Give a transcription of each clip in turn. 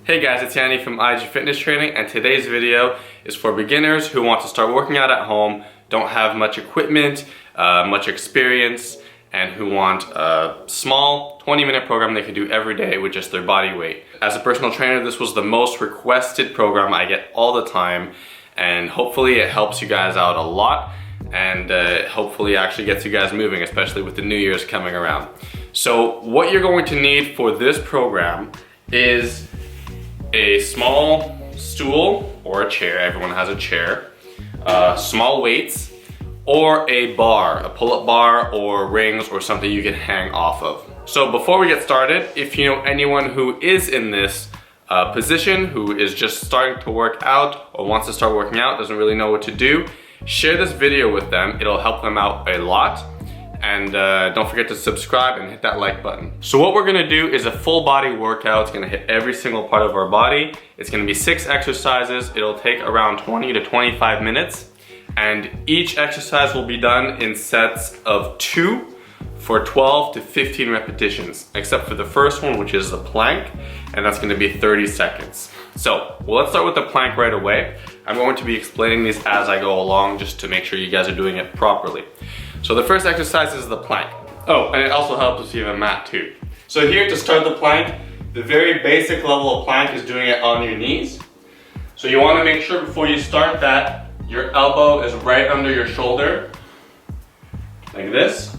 Hey guys, it's Yanni from IG Fitness Training, and today's video is for beginners who want to start working out at home, don't have much equipment, much experience, and who want a small 20-minute program they can do every day with just their body weight. As a personal trainer, this was the most requested program I get all the time, and hopefully it helps you guys out a lot, and hopefully actually gets you guys moving, especially with the New Year's coming around. So what you're going to need for this program is a small stool or a chair, everyone has a chair, small weights, or a bar, a pull-up bar or rings or something you can hang off of. So before we get started, if you know anyone who is in this position, who is just starting to work out or wants to start working out, doesn't really know what to do, share this video with them. It'll help them out a lot. And don't forget to subscribe and hit that like button. So what we're gonna do is a full body workout. It's gonna hit every single part of our body. It's gonna be 6 exercises. It'll take around 20 to 25 minutes. And each exercise will be done in sets of 2 for 12 to 15 repetitions, except for the first one, which is the plank, and that's gonna be 30 seconds. So let's start with the plank right away. I'm going to be explaining these as I go along just to make sure you guys are doing it properly. So the first exercise is the plank. Oh, and it also helps if you have a mat too. So here to start the plank, the very basic level of plank is doing it on your knees. So you want to make sure before you start that your elbow is right under your shoulder, like this,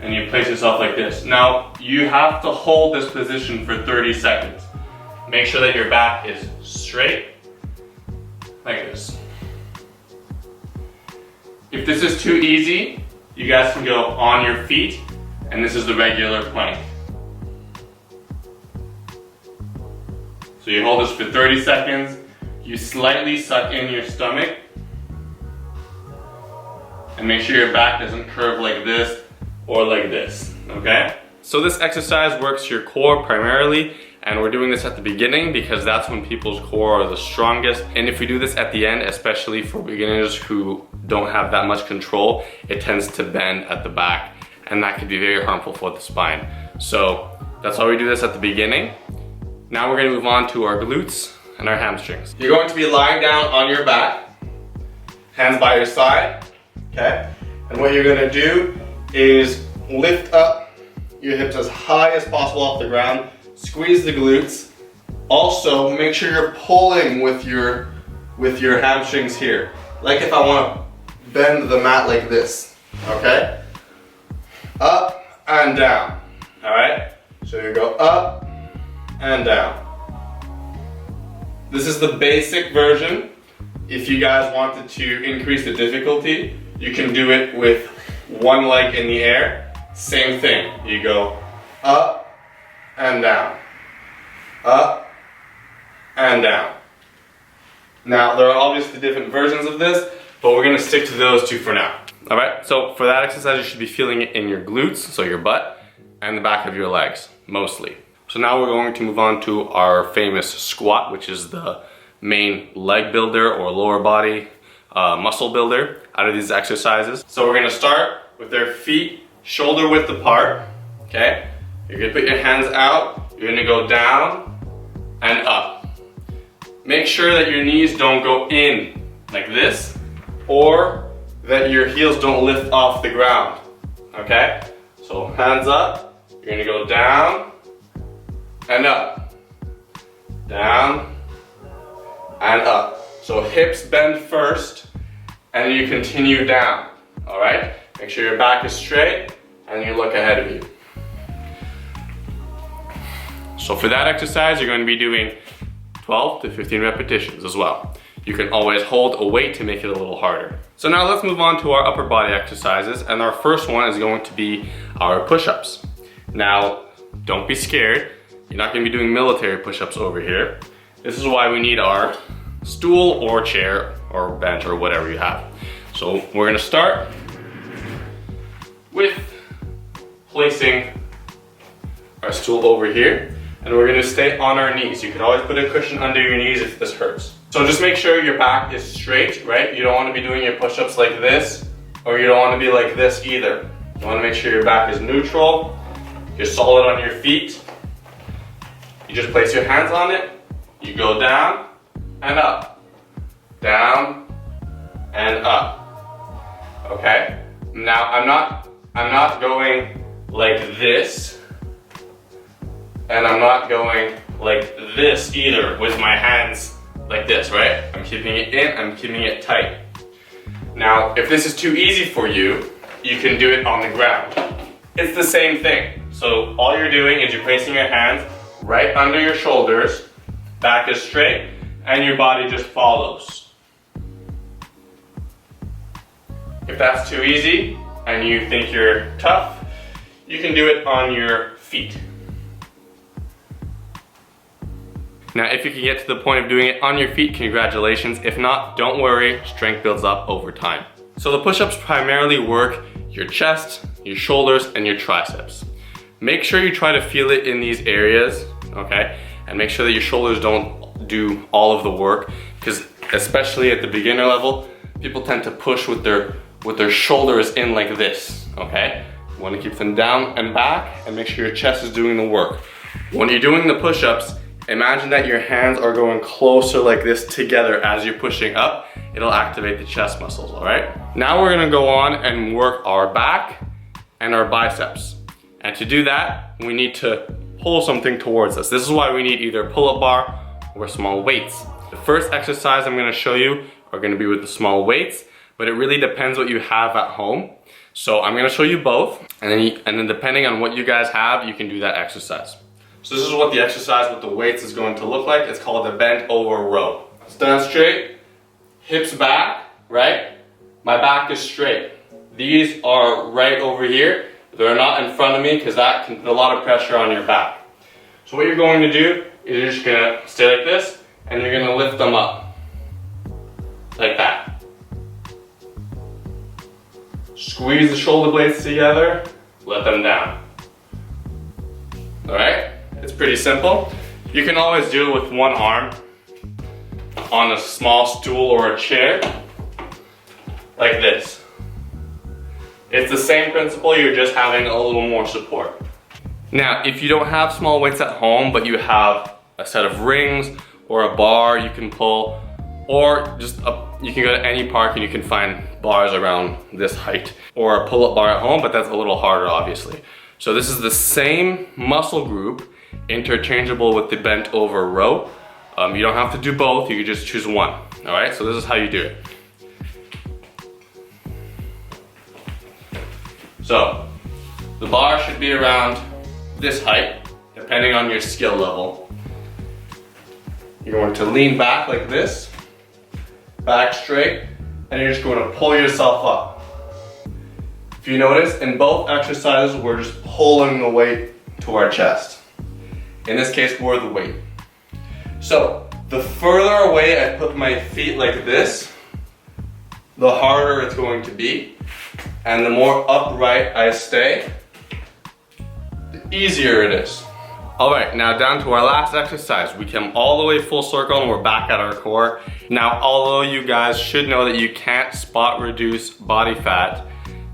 and you place yourself like this. Now you have to hold this position for 30 seconds. Make sure that your back is straight, like this. If this is too easy, you guys can go on your feet, and this is the regular plank. So you hold this for 30 seconds, you slightly suck in your stomach, and make sure your back doesn't curve like this or like this, okay? So this exercise works your core primarily, and we're doing this at the beginning because that's when people's core are the strongest. And if we do this at the end, especially for beginners who don't have that much control, it tends to bend at the back, and that could be very harmful for the spine. So that's why we do this at the beginning. Now we're gonna move on to our glutes and our hamstrings. You're going to be lying down on your back, hands by your side, okay? And what you're gonna do is lift up your hips as high as possible off the ground. Squeeze the glutes. Also, make sure you're pulling with your hamstrings here. Like if I want to bend the mat like this, okay? Up and down, all right? So you go up and down. This is the basic version. If you guys wanted to increase the difficulty, you can do it with one leg in the air. Same thing, you go up and down, up and down. Now, there are obviously different versions of this, but we're gonna stick to those two for now. All right, so for that exercise, you should be feeling it in your glutes, so your butt, and the back of your legs, mostly. So now we're going to move on to our famous squat, which is the main leg builder or lower body muscle builder out of these exercises. So we're gonna start with their feet shoulder width apart, okay? You're gonna put your hands out, you're gonna go down and up. Make sure that your knees don't go in like this, or that your heels don't lift off the ground, okay? So hands up, you're gonna go down and up, down and up. So hips bend first, and then you continue down, all right? Make sure your back is straight, and you look ahead of you. So for that exercise, you're going to be doing 12 to 15 repetitions as well. You can always hold a weight to make it a little harder. So now let's move on to our upper body exercises, and our first one is going to be our push-ups. Now, don't be scared. You're not going to be doing military push-ups over here. This is why we need our stool or chair or bench or whatever you have. So we're going to start with placing our stool over here, and we're gonna stay on our knees. You can always put a cushion under your knees if this hurts. So just make sure your back is straight, right? You don't wanna be doing your push-ups like this, or you don't wanna be like this either. You wanna make sure your back is neutral, you're solid on your feet, You just place your hands on it, you go down and up, down and up, okay? Now I'm not going like this, and I'm not going like this either with my hands like this, right? I'm keeping it in, I'm keeping it tight. Now, if this is too easy for you, you can do it on the ground. It's the same thing. So all you're doing is you're placing your hands right under your shoulders, back is straight, and your body just follows. If that's too easy and you think you're tough, you can do it on your feet. Now, if you can get to the point of doing it on your feet, congratulations. If not, don't worry, strength builds up over time. So the push-ups primarily work your chest, your shoulders, and your triceps. Make sure you try to feel it in these areas, okay? And make sure that your shoulders don't do all of the work, because especially at the beginner level, people tend to push with their shoulders in like this, okay? You want to keep them down and back, and make sure your chest is doing the work. When you're doing the push-ups, imagine that your hands are going closer like this together as you're pushing up. It'll activate the chest muscles, all right? Now we're gonna go on and work our back and our biceps. And to do that, we need to pull something towards us. This is why we need either a pull-up bar or small weights. The first exercise I'm gonna show you are gonna be with the small weights, but it really depends what you have at home. So I'm gonna show you both, and then depending on what you guys have, you can do that exercise. So this is what the exercise with the weights is going to look like. It's called a bent over row. Stand straight, hips back, right? My back is straight. These are right over here. They're not in front of me because that can put a lot of pressure on your back. So what you're going to do is you're just gonna stay like this, and you're gonna lift them up. Like that. Squeeze the shoulder blades together, let them down. All right? It's pretty simple. You can always do it with one arm on a small stool or a chair, like this. It's the same principle, you're just having a little more support. Now, if you don't have small weights at home, but you have a set of rings or a bar you can pull, or you can go to any park and you can find bars around this height, or a pull-up bar at home, but that's a little harder, obviously. So this is the same muscle group, interchangeable with the bent over row. You don't have to do both, you can just choose one. All right, so this is how you do it. So the bar should be around this height, depending on your skill level. You're going to lean back like this, back straight, and you're just going to pull yourself up. If you notice, in both exercises, we're just pulling the weight to our chest. In this case, we're the weight. So, the further away I put my feet like this, the harder it's going to be. And the more upright I stay, the easier it is. All right, now down to our last exercise. We come all the way full circle and we're back at our core. Now, although you guys should know that you can't spot reduce body fat,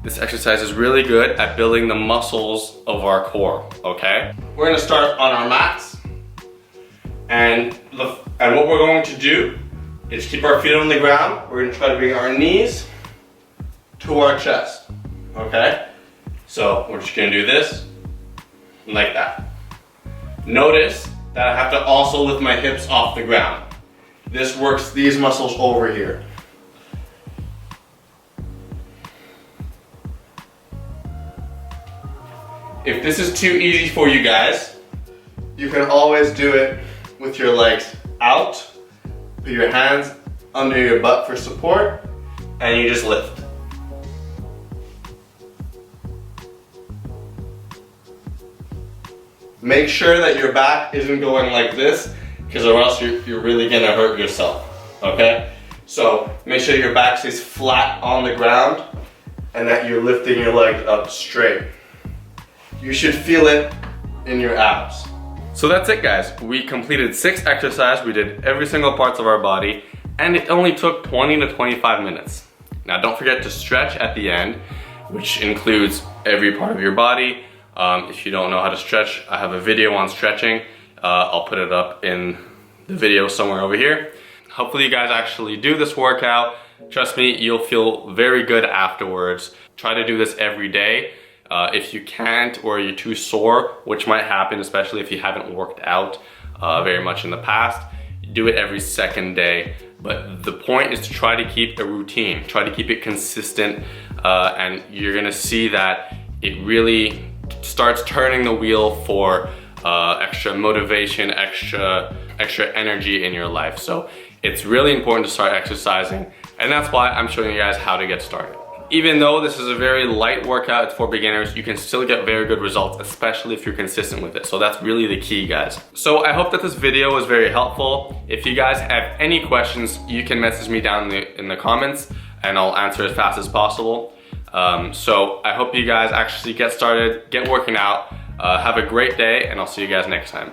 this exercise is really good at building the muscles of our core, okay? We're gonna start on our mats. And what we're going to do is keep our feet on the ground. We're gonna try to bring our knees to our chest, okay? So we're just gonna do this, like that. Notice that I have to also lift my hips off the ground. This works these muscles over here. If this is too easy for you guys, you can always do it with your legs out, put your hands under your butt for support, and you just lift. Make sure that your back isn't going like this, because or else you're really gonna hurt yourself, okay? So make sure your back stays flat on the ground and that you're lifting your legs up straight. You should feel it in your abs. So that's it, guys. We completed 6 exercises. We did every single parts of our body, and it only took 20 to 25 minutes. Now don't forget to stretch at the end, which includes every part of your body. If you don't know how to stretch, I have a video on stretching. I'll put it up in the video somewhere over here. Hopefully you guys actually do this workout. Trust me, you'll feel very good afterwards. Try to do this every day. If you can't or you're too sore, which might happen, especially if you haven't worked out very much in the past, do it every second day. But the point is to try to keep a routine, try to keep it consistent, and you're gonna see that it really starts turning the wheel for extra motivation, extra energy in your life. So it's really important to start exercising, and that's why I'm showing you guys how to get started. Even though this is a very light workout, it's for beginners, you can still get very good results, especially if you're consistent with it. So that's really the key, guys. So I hope that this video was very helpful. If you guys have any questions, you can message me down in the comments and I'll answer as fast as possible. So I hope you guys actually get started, get working out, have a great day, and I'll see you guys next time.